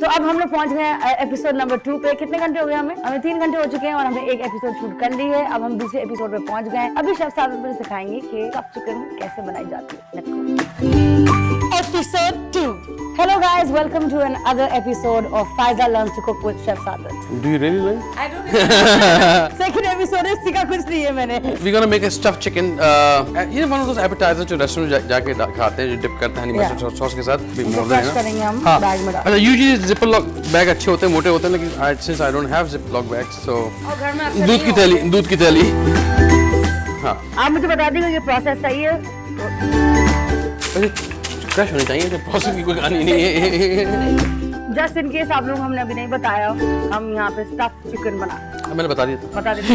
तो अब हम लोग पहुंच गए एपिसोड नंबर 2 पे। कितने घंटे हो गए हमें 3 घंटे हो चुके हैं और हमने एक एपिसोड शूट कर ली है। अब हम दूसरे एपिसोड पे पहुंच गए। अभी शेफ सादत मुझे सिखाएंगे कि स्टफ्ड चिकन कैसे बनाई जाती है। Episode 2. Hello guys, welcome to another episode of Faiza Learns to Cook with Chef Sadat. Do you really learn? I don't know. Second episode है, सीखा कुछ नहीं है मैंने। We're gonna make a stuffed chicken. ये one of those appetizers जो restaurant जाके खाते हैं, जो डिप करते हैं हनी मस्टर्ड सॉस के साथ। फ्रेश करेंगे हम बैग में डाल। अच्छा, usually ziploc बैग अच्छे होते हैं, मोटे होते हैं, लेकिन since I don't have ziploc bags, so और घर में अक्सर दूध की थैली। हाँ। आप मुझे बता दीजिए ये प्रोसेस सही है? फ्रेश होनी चाहिए, तो प्रोसेस की कोई कहानी नहीं है। जस्ट इन केस आप लोग हमने अभी नहीं बताया, हम यहाँ पे स्टफ्ड चिकन बना। मैंने बता दिया था। बता देते।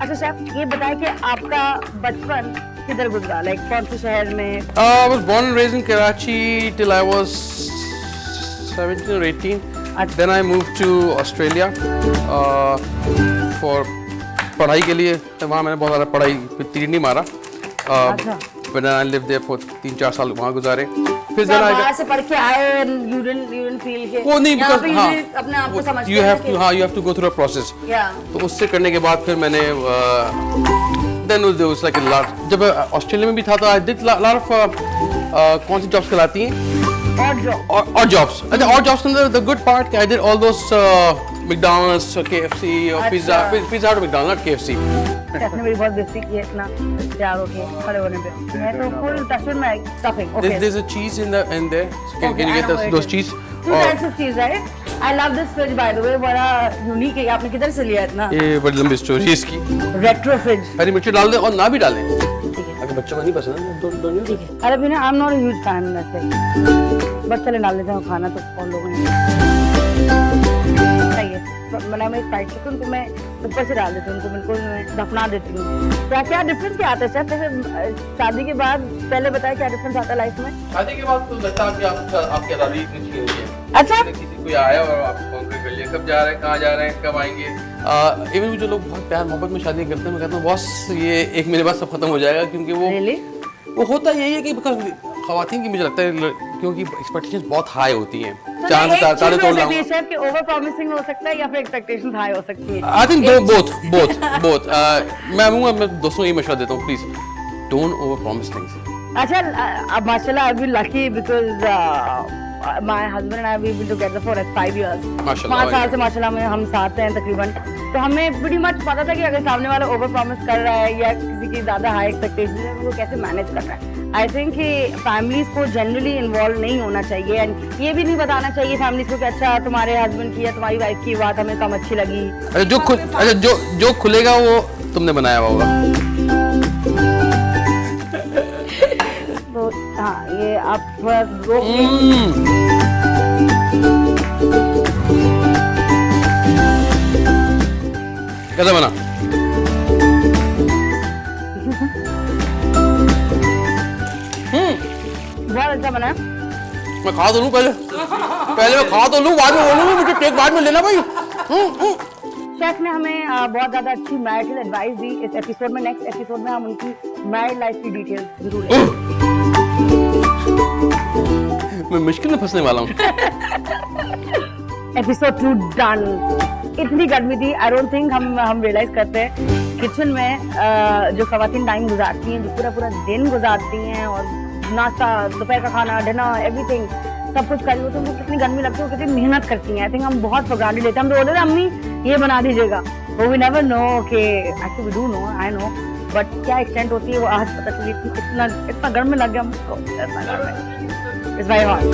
अच्छा शेफ, ये बताएं कि आपका बचपन किधर गुजरा, लाइक कौन से शहर में? I was born and raised in Karachi till I was 17 or 18. Then I moved to Australia for पढ़ाई के लिए। वहाँ मैंने बहुत ज़्यादा पढ़ाई तीर नहीं मारा। अच्छा। But then I lived there for 3-4 साल वहाँ गुजारे। फिर तो वहाँ से पढ़ के आए and you didn't feel के वो नहीं, यहाँ पे हाँ, अपने आप को समझते you हैं have to, हाँ, you have to go through a process। तो उससे करने के बाद फिर मैंने then there was like a lot। जब ऑस्ट्रेलिया में भी था तो I did lot of कौन सी जॉब्स कहलाती हैं? और जॉब्स। अच्छा, और जॉब्स के अंदर the good part I did all those McDonald's, KFC और पिज़्ज़ा और McDonald's, not KFC। आपने मेरी बहुत बेइज्जती की है इतना तैयार होके खड़े होने पे। मैं तो फुल टचन में stuffing. Okay. There's a cheese in there. Can you get those cheese? Two types of cheese, right? I love this fridge by the way, बड़ा यूनिक है। आपने किधर से लिया इतना? ये बड़ी लंबी स्टोरी है इसकी। Retro fridge। हरी मिर्ची डाल दे और ना भी डालें। ठीक है। अगर बच्चों को नहीं पसंद है तो don't ठीक है। अरे बिना I'm not a huge fan वैसे। बस चले डाल लेते हैं खाना तो कौन लोग हैं। सही है। मैंने एक फ्राइड चिकन को मैं ऊपर से डाल देती हूँ, उनको बिल्कुल मैं दफना देती हूँ। क्या डिफरेंस क्या आता है शेफ? शादी के बाद पहले बताया क्या डिफरेंस आता है लाइफ में? शादी के बाद तो लगता है कि आपकी आज़ादी इतनी अच्छी होती है। अच्छा। किसी कोई आया और आप फोन कर लिया, कब जा रहे हैं, कहाँ जा रहे हैं, कब आएंगे। इवन जो लोग बहुत प्यार मोहब्बत में शादी करते हैं, मैं कहता हूँ बॉस ये 1 महीने बाद सब खत्म हो जाएगा, क्योंकि वो होता यही है कि ख़वातीन की मुझे लगता है क्योंकि एक्सपेक्टेशंस बहुत हाई होती हैं। चांद तारे तोड़ लाऊंगा। शेफ के ओवर प्रॉमिसिंग हो सकता है या फिर एक्सपेक्टेशंस हाई हो सकती है? I think both. मैं दोस्तों को ये मशवरा देता हूँ, please don't over promise things. अच्छा, अब माशाल्लाह I be lucky because my husband and I we been together for 5 years. 5 साल से माशाल्लाह में हम साथ हैं तकरीबन। तो हमें pretty much पता था कि अगर सामने वाला ओवर प्रॉमिस कर रहा है या किसी की ज्यादा हाई एक्सपेक्टेशन है वो कैसे मैनेज कर रहा है। आई थिंक कि फैमिलीज को जनरली इन्वॉल्व नहीं होना चाहिए एंड ये भी नहीं बताना चाहिए फैमिलीज को कि अच्छा तुम्हारे हस्बैंड की या तुम्हारी वाइफ की बात हमें कम अच्छी लगी। जो खुलेगा वो तुमने बनाया होगा। तो हाँ, ये आप थोड़ा रोक कैसा बना? बहुत अच्छा बना। मैं खा तो लूं पहले मैं खा तो लूं, बाद में बोलूंगा मुझे टेक बाद में लेना भाई। शेफ ने हमें बहुत ज्यादा अच्छी मैरिटल एडवाइस दी इस एपिसोड में। नेक्स्ट एपिसोड में हम उनकी मैरिड लाइफ की डिटेल्स जरूर लेंगे। मैं मुश्किल में फंसने वाला हूँ। Episode 2 done. इतनी गर्मी थी, आई डोंट थिंक हम रियलाइज करते हैं किचन में जो खवातीन टाइम गुजारती हैं, जो पूरा दिन गुजारती हैं और नाश्ता, दोपहर का खाना, डिनर, एवरीथिंग सब कुछ कर रही होती है, उनको कितनी गर्मी लगती है, वो कितनी मेहनत करती हैं। आई थिंक हम बहुत फॉरग्रांटेड लेते हैं। हम तो बोलते थे अम्मी ये बना दीजिएगा, वो वी नेवर नो कि actually we do know, I know, but क्या एक्सटेंट होती है वो आज पता चली। इतना गर्म में लग गया हमको। It's very hot.